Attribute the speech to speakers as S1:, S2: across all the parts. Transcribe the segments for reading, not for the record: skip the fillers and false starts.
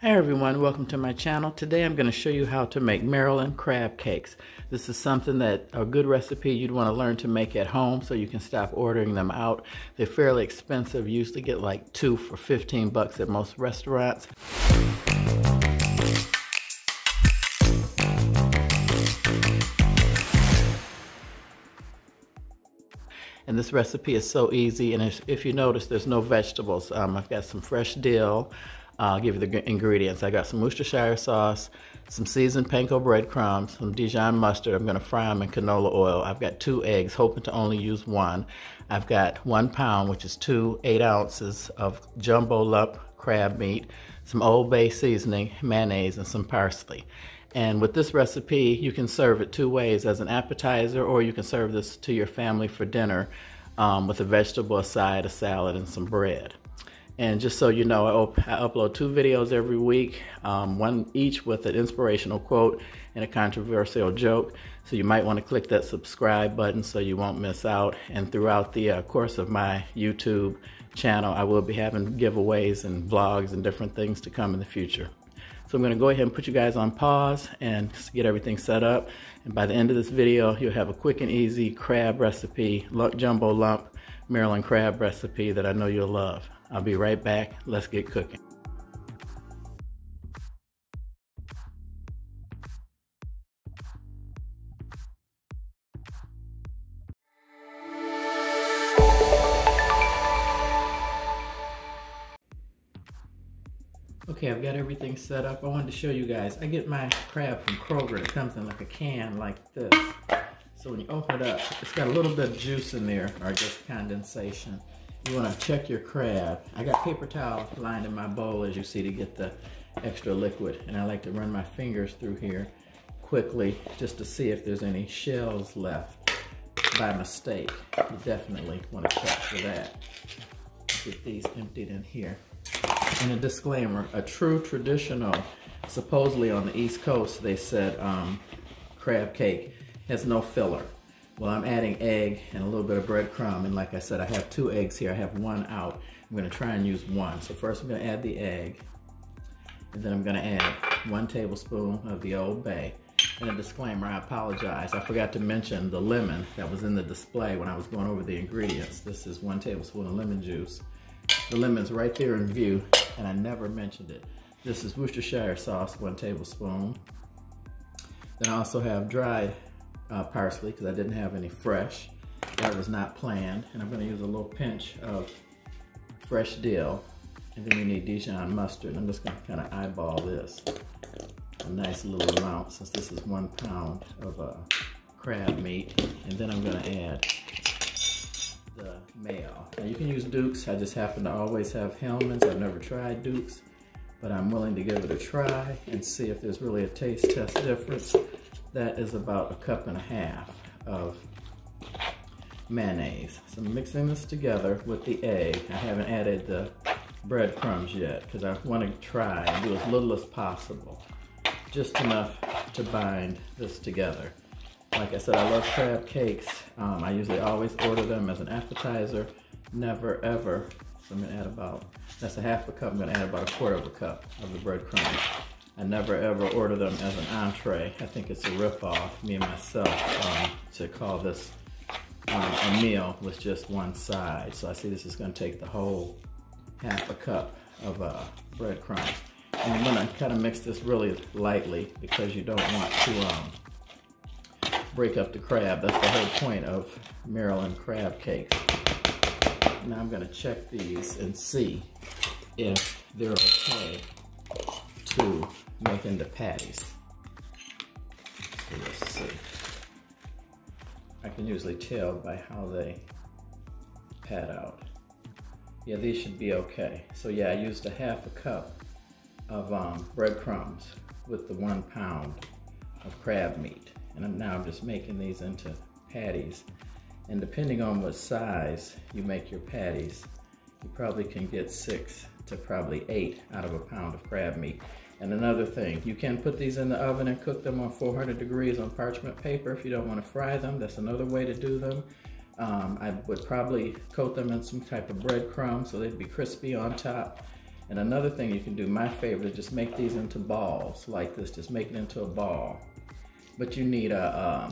S1: Hi everyone, welcome to my channel. Today I'm going to show you how to make Maryland crab cakes. This is something that a good recipe you'd want to learn to make at home so you can stop ordering them out. They're fairly expensive. You usually get like 2 for 15 bucks at most restaurants. And this recipe is so easy, and if you notice, there's no vegetables. I've got some fresh dill. I'll give you the ingredients. I got some Worcestershire sauce, some seasoned panko breadcrumbs, some Dijon mustard. I'm going to fry them in canola oil. I've got 2 eggs, hoping to only use 1. I've got 1 pound, which is 2 8-ounces of jumbo lump crab meat, some Old Bay seasoning, mayonnaise, and some parsley. And with this recipe, you can serve it 2 ways, as an appetizer, or you can serve this to your family for dinner with a vegetable, a side, a salad, and some bread. And just so you know, I upload 2 videos every week, one each with an inspirational quote and a controversial joke. So you might want to click that subscribe button so you won't miss out. And throughout the course of my YouTube channel, I will be having giveaways and vlogs and different things to come in the future. So I'm going to go ahead and put you guys on pause and get everything set up. And by the end of this video, you'll have a quick and easy crab recipe, jumbo lump Maryland crab recipe that I know you'll love. I'll be right back. Let's get cooking. Okay, I've got everything set up. I wanted to show you guys. I get my crab from Kroger. It comes in like a can like this. So when you open it up, it's got a little bit of juice in there, or just condensation. You want to check your crab. I got paper towel lined in my bowl, as you see, to get the extra liquid. And I like to run my fingers through here quickly just to see if there's any shells left by mistake. You definitely want to check for that. Get these emptied in here. And a disclaimer, a true traditional, supposedly on the East Coast, they said crab cake has no filler. Well, I'm adding egg and a little bit of breadcrumb, and like I said, I have 2 eggs here. I have 1 out. I'm going to try and use 1. So first I'm going to add the egg, and then I'm going to add 1 tablespoon of the Old Bay. And a disclaimer, I apologize. I forgot to mention the lemon that was in the display when I was going over the ingredients. This is 1 tablespoon of lemon juice. The lemon's right there in view, and I never mentioned it. This is Worcestershire sauce, 1 tablespoon. Then I also have dried parsley, because I didn't have any fresh. That was not planned. And I'm going to use a little pinch of fresh dill. And then you need Dijon mustard. I'm just going to kind of eyeball this. A nice little amount, since this is 1 pound of crab meat. And then I'm going to add the mayo. Now you can use Duke's. I just happen to always have Hellmann's. I've never tried Duke's, but I'm willing to give it a try and see if there's really a taste test difference. That is about 1.5 cups of mayonnaise. So I'm mixing this together with the egg. I haven't added the breadcrumbs yet because I want to try and do as little as possible. Just enough to bind this together. Like I said, I love crab cakes. I usually always order them as an appetizer. Never ever. So I'm going to add about, that's 1/2 cup. I'm going to add about 1/4 cup of the breadcrumbs. I never ever order them as an entree. I think it's a ripoff, me and myself, to call this a meal with just 1 side. So I see this is going to take the whole 1/2 cup of breadcrumbs. And I'm going to kind of mix this really lightly because you don't want to break up the crab. That's the whole point of Maryland crab cakes. Now I'm going to check these and see if they're okay to make into patties. So let's see. I can usually tell by how they pat out. Yeah, these should be okay. So yeah, I used 1/2 cup of breadcrumbs with the 1 pound of crab meat. And now I'm just making these into patties. And depending on what size you make your patties, you probably can get 6 to probably 8 out of 1 pound of crab meat. And another thing, you can put these in the oven and cook them on 400 degrees on parchment paper if you don't want to fry them. That's another way to do them. I would probably coat them in some type of breadcrumb so they'd be crispy on top. And another thing you can do, my favorite, is just make these into balls like this. Just make it into a ball. But you need a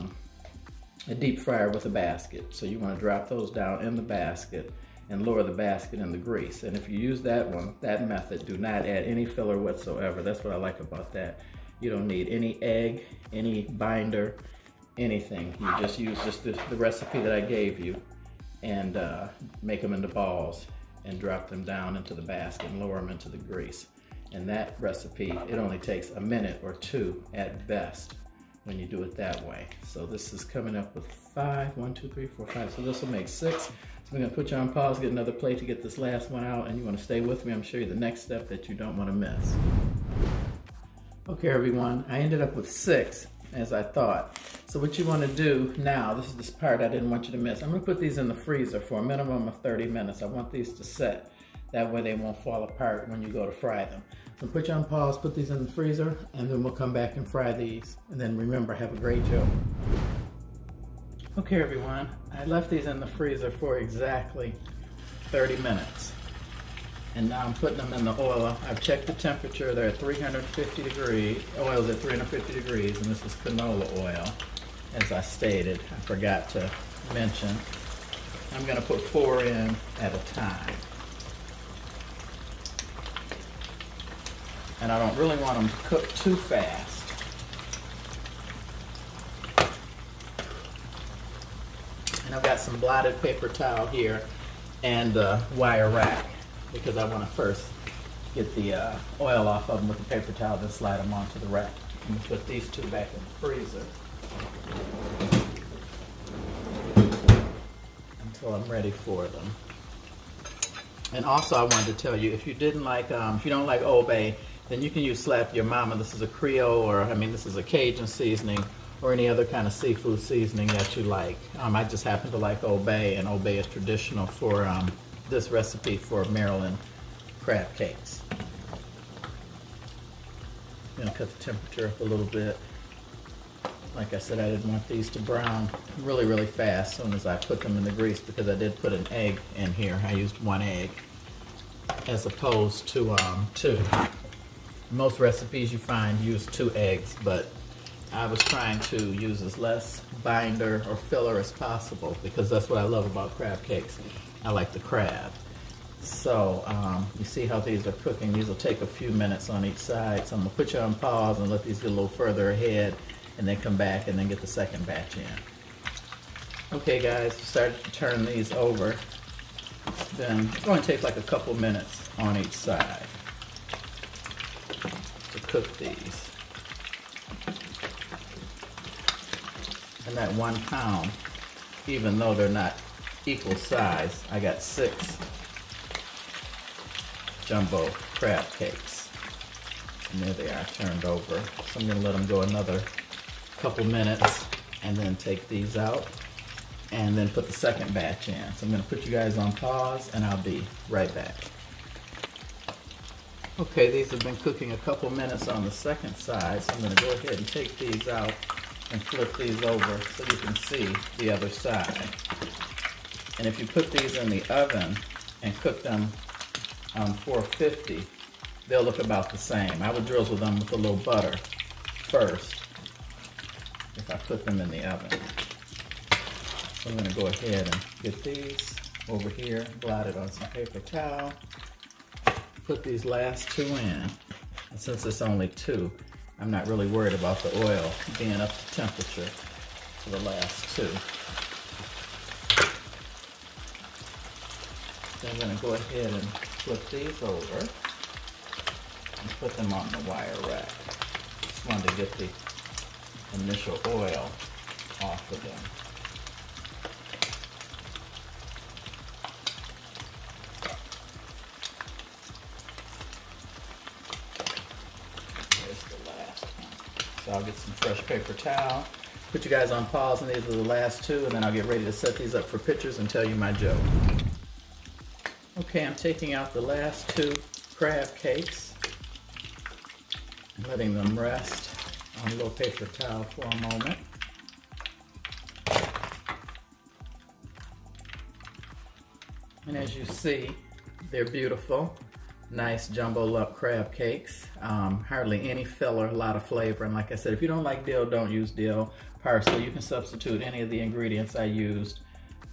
S1: deep fryer with a basket. So you want to drop those down in the basket and lower the basket in the grease. And if you use that method, do not add any filler whatsoever. That's what I like about that. You don't need any egg, any binder, anything. You just use the recipe that I gave you and make them into balls and drop them down into the basket and lower them into the grease. And that recipe, it only takes a minute or two at best when you do it that way. So this is coming up with 5, 1, 2, 3, 4, 5. So this will make 6. So I'm gonna put you on pause, get another plate to get this last one out, and you wanna stay with me. I'm gonna show you the next step that you don't wanna miss. Okay everyone, I ended up with 6 as I thought. So what you wanna do now, this is this part I didn't want you to miss. I'm gonna put these in the freezer for a minimum of 30 minutes. I want these to set. That way they won't fall apart when you go to fry them. So put you on pause, put these in the freezer, and then we'll come back and fry these. And then remember, have a great joke. Okay everyone, I left these in the freezer for exactly 30 minutes. And now I'm putting them in the oil. I've checked the temperature, they're at 350 degrees. Oil's at 350 degrees, and this is canola oil, as I stated. I forgot to mention. I'm gonna put 4 in at a time. And I don't really want them to cook too fast. And I've got some blotted paper towel here and a wire rack because I want to first get the oil off of them with the paper towel, then slide them onto the rack. I'm going to put these 2 back in the freezer until I'm ready for them. And also I wanted to tell you, if you didn't like, if you don't like Old Bay, then you can use Slap Your Mama. This is a Creole, or I mean, this is a Cajun seasoning, or any other kind of seafood seasoning that you like. I just happen to like Old Bay, and Old Bay is traditional for this recipe for Maryland crab cakes. I'm gonna cut the temperature up a little bit. Like I said, I didn't want these to brown really, really fast as soon as I put them in the grease, because I did put an egg in here. I used 1 egg as opposed to 2. Most recipes you find use 2 eggs, but I was trying to use as less binder or filler as possible, because that's what I love about crab cakes. I like the crab. So you see how these are cooking. These will take a few minutes on each side. So I'm gonna put you on pause and let these get a little further ahead, and then come back and then get the second batch in. Okay guys, started to turn these over. Then it's going to take like a couple minutes on each side to cook these. And that 1 pound, even though they're not equal size, I got 6 jumbo crab cakes. And there they are, turned over. So I'm gonna let them go another couple minutes and then take these out and then put the second batch in. So I'm gonna put you guys on pause and I'll be right back. Okay, these have been cooking a couple minutes on the second side, so I'm gonna go ahead and take these out and flip these over so you can see the other side. And if you put these in the oven and cook them on 450, they'll look about the same. I would drizzle them with a little butter first if I put them in the oven. So I'm gonna go ahead and get these over here, blot it on some paper towel, put these last 2 in. And since it's only 2, I'm not really worried about the oil being up to temperature for the last 2. So I'm gonna go ahead and flip these over and put them on the wire rack. Just wanted to get the initial oil off of them. There's the last one. So I'll get some fresh paper towel, put you guys on pause, and these are the last 2, and then I'll get ready to set these up for pictures and tell you my joke. Okay, I'm taking out the last 2 crab cakes and letting them rest on a little paper towel for a moment. And as you see, they're beautiful. nice jumbo lump crab cakes. Hardly any filler, a lot of flavor. And like I said, if you don't like dill, don't use dill. Parsley, you can substitute any of the ingredients I used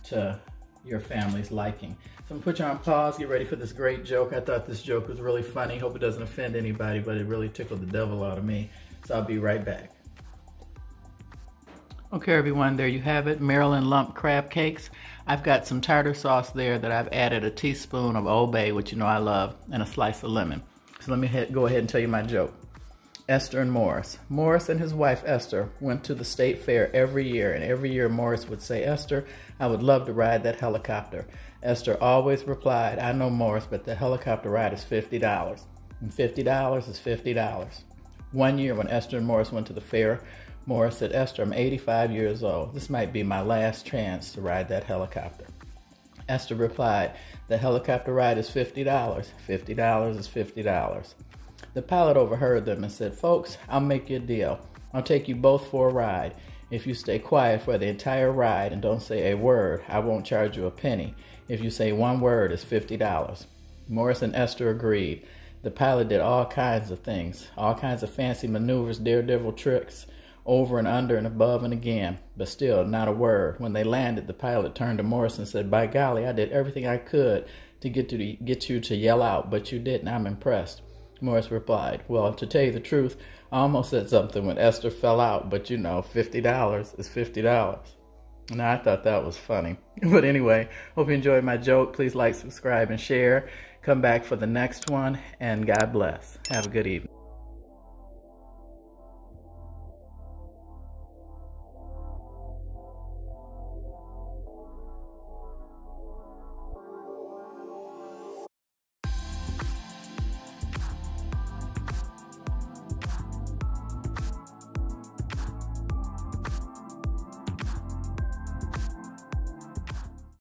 S1: to your family's liking. So I'm gonna put you on pause, get ready for this great joke. I thought this joke was really funny. Hope it doesn't offend anybody, but it really tickled the devil out of me. So I'll be right back. Okay, everyone, there you have it, Maryland lump crab cakes. I've got some tartar sauce there that I've added a teaspoon of Old Bay, which you know I love, and a slice of lemon. So let me go ahead and tell you my joke. Esther and Morris. Morris and his wife Esther went to the state fair every year, and every year Morris would say, "Esther, I would love to ride that helicopter." Esther always replied, "I know, Morris, but the helicopter ride is $50. And $50 is $50. One year when Esther and Morris went to the fair, Morris said, "Esther, I'm 85 years old. This might be my last chance to ride that helicopter." Esther replied, "The helicopter ride is $50. $50 is $50. The pilot overheard them and said, "Folks, I'll make you a deal. I'll take you both for a ride. If you stay quiet for the entire ride and don't say a word, I won't charge you a penny. If you say one word, it's $50. Morris and Esther agreed. The pilot did all kinds of things, all kinds of fancy maneuvers, daredevil tricks, over and under and above and again, but still not a word. When they landed, the pilot turned to Morris and said, "By golly, I did everything I could to get you to yell out, but you didn't. I'm impressed." Morris replied, "Well, to tell you the truth, I almost said something when Esther fell out, but you know, $50 is $50. Now, I thought that was funny. But anyway, hope you enjoyed my joke. Please like, subscribe, and share. Come back for the next one, and God bless. Have a good evening.